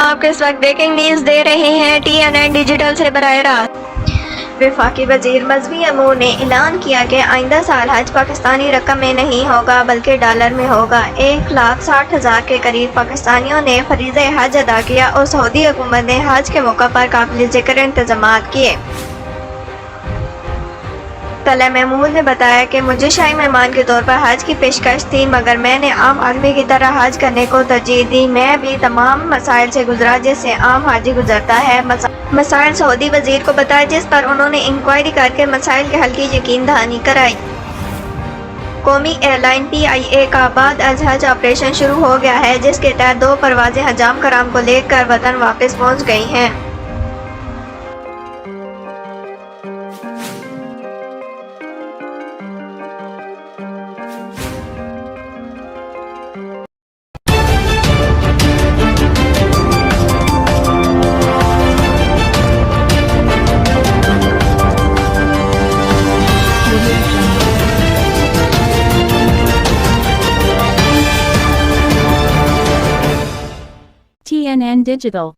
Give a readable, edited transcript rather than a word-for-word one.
आपको इस वक्त ब्रेकिंग न्यूज दे रहे हैं TNN डिजिटल से बराह रास्त। वफाकी वजीर मजहबी अमूर ने ऐलान किया कि आइंदा साल हज पाकिस्तानी रकम में नहीं होगा बल्कि डॉलर में होगा। 1,60,000 के करीब पाकिस्तानियों ने फरीज़े हज अदा किया और सऊदी हुकूमत ने हज के मौका पर काबिल ज़िक्र इंतजाम किए। तला महमूद ने बताया कि मुझे शाही मेहमान के तौर पर हज की पेशकश थी, मगर मैंने आम आदमी की तरह हज करने को तरजीह दी। मैं भी तमाम मसाइल से गुजरा जिससे आम हाजी गुजरता है। मसाइल सऊदी वजीर को बताया, जिस पर उन्होंने इंक्वायरी करके मसाइल के हल की यकीन दहानी कराई। कौमी एयरलाइन PIA का बाद अज हज ऑपरेशन शुरू हो गया है, जिसके तहत 2 परवाजें हजाम कराम को लेकर वतन वापस पहुँच गई हैं। TNN Digital